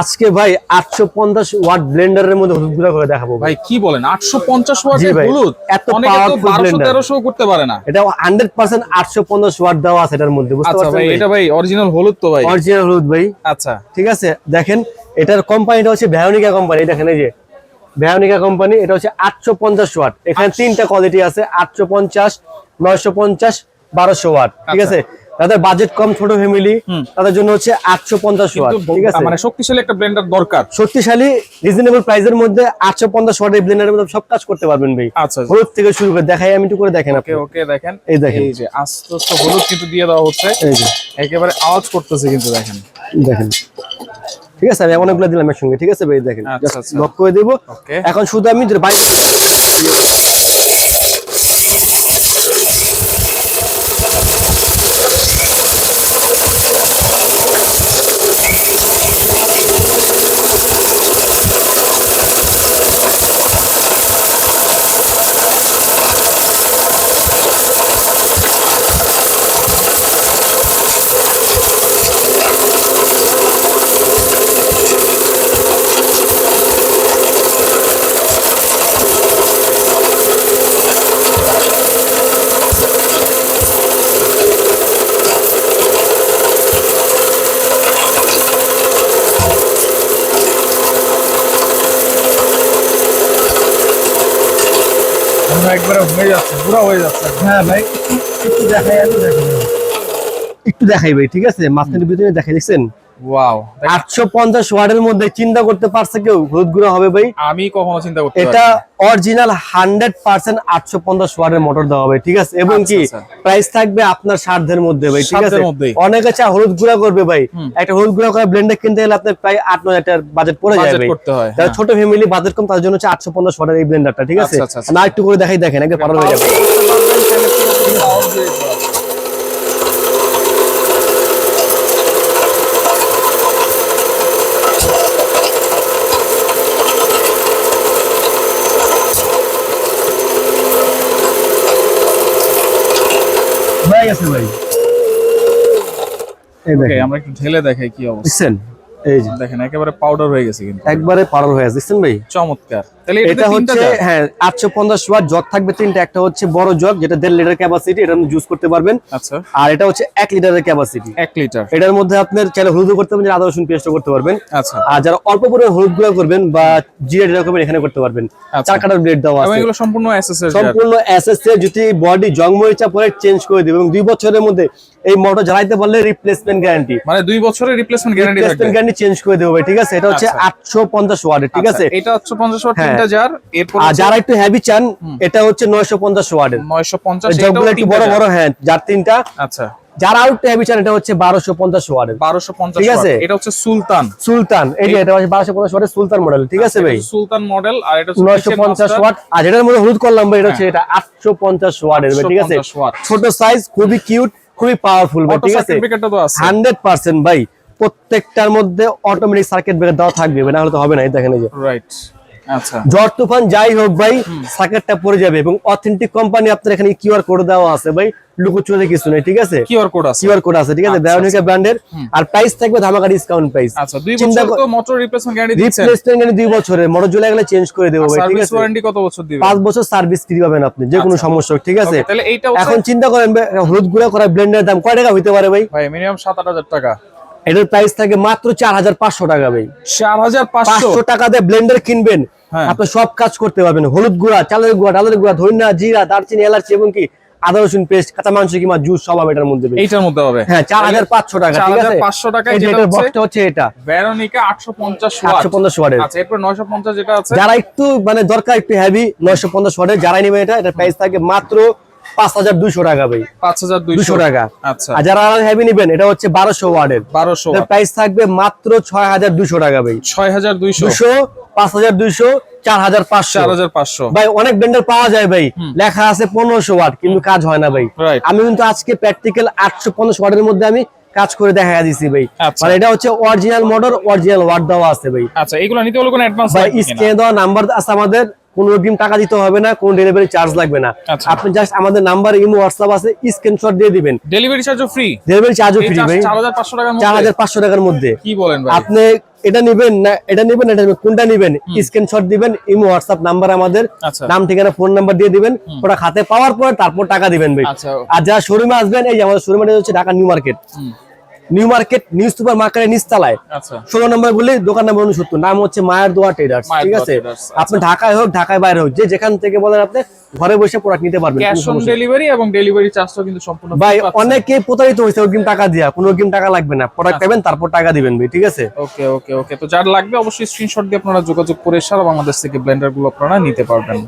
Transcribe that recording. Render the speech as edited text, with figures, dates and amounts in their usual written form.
আজকে ভাই 850 ওয়াট ব্লেন্ডারের মধ্যে হলুদ গুঁড়া করে দেখাবো ভাই। কি বলেন 850 ওয়াটের হলুদ? এত অনেকে তো পাওয়ারফুল 1200 ব্লেন্ডার 1300 করতে পারে না। এটা 100% 850 ওয়াট দেওয়া আছে এটার মধ্যে, বুঝতে আচ্ছা পারছেন ভাই, এটা ভাই অরিজিনাল হলুদ তো ভাই? অরিজিনাল হলুদ ভাই। আচ্ছা ঠিক আছে, দেখেন এটার কোম্পানিটা হচ্ছে ভ্যায়োনিকা কোম্পানি। দেখেন এই যে ভ্যায়োনিকা কোম্পানি, এটা হচ্ছে 850 ওয়াট। এখানে তিনটা কোয়ালিটি আছে, 850, 950, 1200 ওয়াট। ঠিক আছে, তাদের বাজেট কম, ছোট ফ্যামিলি, তাদের জন্য হচ্ছে 850 ওয়াট। ঠিক আছে, মানে শক্তিশালী একটা ব্লেন্ডার দরকার, শক্তিশালী রিজনেবল প্রাইসের মধ্যে 850 ওয়াটের ব্লেন্ডারের মধ্যে সব কাজ করতে পারবেন ভাই। আচ্ছা হলুদ থেকে শুরু করে দেখাই, আমি একটু করে দেখেন আপনি। ওকে দেখেন, এই দেখেন, এই যে আস্তে আস্তে হলুদ কিন্তু দিয়ে দেওয়া হচ্ছে, এই যে একেবারে আওয়াজ করতেছে কিন্তু দেখেন। দেখেন, ঠিক আছে, আমি অনেকগুলো দিলাম একসঙ্গে। ঠিক আছে ভাই, দেখেন আচ্ছা লক করে দেব। ওকে, এখন শুধু আমি বাইরে একবারে হয়ে যাচ্ছে, পুরো হয়ে যাচ্ছে। হ্যাঁ ভাই, একটু দেখাই, আমি দেখেন একটু দেখাই ভাই। ঠিক আছে, মাঝখানের ভিতরে দেখাই, দেখছেন ওয়াও, 850 ওয়াটের মধ্যে চিন্তা করতে পারছে কেউ হলুদ গুঁড়া হবে ভাই? আমি কখনো চিন্তা করতে পারি এটা অরিজিনাল 100% 850 ওয়াটের মোটর দেওয়া হবে। ঠিক আছে, এবং কি প্রাইস থাকবে আপনার সাধ্যের মধ্যে ভাই। ঠিক আছে, অনেকে চায় হলুদ গুঁড়া করবে ভাই, একটা হলুদ গুঁড়া করে ব্লেন্ডার কিনতে গেলে আপনার প্রায় 8-9 টাকার বাজেট পড়ে যাবে ভাই। যারা ছোট ফ্যামিলি, বাজেট কম, তাদের জন্য হচ্ছে 850 ওয়াটের এই ব্লেন্ডারটা। ঠিক আছে, না একটু করে দেখাই, দেখেন একবার পার হয়ে যাবে। ভাই আছে ভাই, এই দেখেন, আমরা একটু ঢেলে দেখাই কি অবস্থা। দেখছেন, এই যে দেখেন একেবারে পাউডার হয়ে গেছে কিন্তু, একবারে পাউডার হয়ে আছে, দেখছেন ভাই? চমৎকার। তাহলে এটা হচ্ছে হ্যাঁ 850 ওয়াট জগ থাকবে তিনটা। একটা হচ্ছে বড় জগ, যেটা 1.5 লিটার ক্যাপাসিটি, এটার মধ্যে জুস করতে পারবেন। আচ্ছা, আর এটা হচ্ছে 1 লিটারের ক্যাপাসিটি, 1 লিটার। এটার মধ্যে আপনার চাইলে হলুদ করতে পারবেন, আদা রসুন পেস্ট করতে পারবেন। আচ্ছা, আর যারা অল্প পরিমাণে হলুদ গুঁড়া করবেন বা জিরা টিরা করবেন, এখানে করতে পারবেন। 4 কাটার ব্লেড দেওয়া আছে, এগুলো সম্পূর্ণ এসএসএর, সম্পূর্ণ এসএসএর। যদি বডি জং মরিচা পরে চেঞ্জ করে দিবেন, এবং 2 বছরের মধ্যে এই মোটর জ্বালাইতে পারলে রিপ্লেসমেন্ট গ্যারান্টি, মানে 2 বছরের রিপ্লেসমেন্ট গ্যারান্টি থাকবে, রিপ্লেসমেন্ট গ্যারান্টি চেঞ্জ করে দেব ভাই। ঠিক আছে, এটা হচ্ছে 850 ওয়াটের। ঠিক আছে, এটা 850 ওয়াট তিনটা জার। এরপর আর যারা একটু হেভি চান, এটা হচ্ছে 950 ওয়াটের, 950, এটাও একটু বড় বড়, হ্যাঁ যার তিনটা। আচ্ছা, যারা আর একটু হেভি চান, এটা হচ্ছে 1250 ওয়াটের, 1250। ঠিক আছে, এটা হচ্ছে সুলতান, সুলতান, এই যে এটা হচ্ছে 1250 ওয়াটের সুলতান মডেল। ঠিক আছে ভাই, সুলতান মডেল। আর এটা 950 ওয়াট। আর যেটার মধ্যে হলুদ করলাম ভাই, এটা হচ্ছে এটা 850 ওয়াটের ভাই। ঠিক আছে, ছোট সাইজ, খুবই কিউট, খুবই পাওয়ারফুল ভাই। ঠিক আছে, 100% ভাই। প্রত্যেকটার মধ্যে অটোমেটিক সার্কিট ব্রেকার দেওয়া থাকবে, না হলে তো হবে না। এই দেখেন, এই যে রাইট। আচ্ছা, ঝড় তুফান যাই হোক ভাই, সার্কিটটা পড়ে যাবে। এবং অথেন্টিক কোম্পানি, আপনার এখানে কিউআর কোড দেওয়া আছে ভাই, লুকোচুরি কিছু নেই। ঠিক আছে, কিউআর কোড আছে, কিউআর কোড আছে। ঠিক আছে, ভ্যায়োনিকা ব্র্যান্ডের। আর প্রাইস থাকবে ধামাকা ডিসকাউন্ট প্রাইস। আচ্ছা, 2 বছর তো মোটর রিপ্লেসমেন্ট গ্যারান্টি দিচ্ছেন? রিপ্লেসমেন্ট গ্যারান্টি 2 বছরের, মোটর জ্বলে গেলে চেঞ্জ করে দেব ভাই। ঠিক সার্ভিস আছে, ওয়ারেন্টি কত বছর দিবেন? 5 বছর সার্ভিস ফ্রি পাবেন আপনি, যে কোনো সমস্যা। ঠিক আছে, তাহলে এইটা এখন চিন্তা করেন হলুদ গুঁড়া করা ব্লেন্ডারের দাম কয় টাকা হইতে পারে ভাই? ভাই মিনিমাম 7-8 টাকা। এটার প্রাইস থাকে মাত্র 4500 টাকা ভাই। 4500 টাকা দিয়ে ব্লেন্ডার কিনবেন, আপনি সব কাজ করতে পারবেন। হলুদ গুঁড়া, চালের গুঁড়া, ডালের গুঁড়া, ধনিয়া, জিরা, দারচিনি, এলাচি, এবং কি আদা রসুন পেস্ট, কাঁচা মাংস কিংবা জুস সব হবে এটার মধ্যে। এইটার মধ্যে হবে, হ্যাঁ 4500 টাকা। ঠিক আছে, 4500 টাকা। এটার বক্সটা হচ্ছে এটা ভ্যারোনিকা 850 ওয়াট, 850 ওয়াটের। আচ্ছা, এরপর 950 যেটা আছে, যারা একটু মানে দরকার একটু হেভি, 950 ওয়াটের যারাই নেবে, এটার প্রাইস থাকে মাত্র 5200 টাকা ভাই, 5200 টাকা। আচ্ছা, আর যারা হেভি নেবেন, এটা হচ্ছে 1200 ওয়াটের, 1200 এর প্রাইস থাকবে মাত্র 6200 টাকা ভাই। 6200, 5200, 4500 ভাই। অনেক ব্লেন্ডার পাওয়া যায় ভাই, লেখা আছে 1500 ওয়াট, কিন্তু কাজ হয় না ভাই। আমি কিন্তু আজকে প্র্যাকটিক্যাল 850 ওয়াটের মধ্যে আমি কাজ করে দেখা দিছি ভাই। মানে এটা হচ্ছে অরিজিনাল মোটর, অরিজিনাল ওয়াট দেওয়া আছে ভাই। আচ্ছা, এগুলো নিতে হলে কোনো অ্যাডভান্স ভাই স্ক্রিনে দেওয়া নাম্বার আছে আমাদের, কোনো অগ্রিম টাকা দিতে হবে না, কোনো ডেলিভারি চার্জ লাগবে না। আচ্ছা। আপনি জাস্ট আমাদের নাম্বার ইমো হোয়াটসঅ্যাপ আছে, স্ক্রিনশট দিয়ে দিবেন, ডেলিভারি চার্জও ফ্রি, ডেলিভারি চার্জও ফ্রি ভাই, 4500 টাকার মধ্যে। 4500 টাকার মধ্যে। কি বলেন ভাই? আপনি এটা নেবেন না এটা নেবেন কোনটা নেবেন, স্ক্রিনশট দিবেন, ইমো হোয়াটসঅ্যাপ নাম্বার আমাদের, আচ্ছা নাম ঠিকানা ফোন নাম্বার দিয়ে দিবেন, ওটা খাতে পাওয়ার পর তারপর টাকা দিবেন ভাই। আচ্ছা আর যারা শোরুমে আসবেন, এই যে আমাদের শোরুমে হচ্ছে Dhaka new market, new market new super মার্কেটের নিচতলায় আচ্ছা 16 নম্বর বললে দোকান নাম্বার 69, নাম হচ্ছে মায়ের দোয়া ট্রেডার্স। মায়ের ঠিক দোয়া আছে, ট্রেডার্স, আপনি ঢাকায় হোক ঢাকায় বাইরে হোক, যে যেখান থেকে বলেন আপনি ঘরে বসে প্রোডাক্ট নিতে পারবেন। ক্যাশ অন ডেলিভারি এবং ডেলিভারি চার্জও কিন্তু সম্পূর্ণ ভাই অনেকে প্রতারিত হয়েছে অগ্রিম টাকা দিয়া, কোনো অগ্রিম টাকা লাগবে না, প্রোডাক্ট পাবেন তারপর টাকা দিবেন ভাই। ঠিক আছে, ওকে ওকে ওকে। তো যার লাগবে অবশ্যই স্ক্রিনশট দিয়ে আপনারা যোগাযোগ করে সারা বাংলাদেশ থেকে ব্লেন্ডার গুলো আপনারা নিতে পারবেন।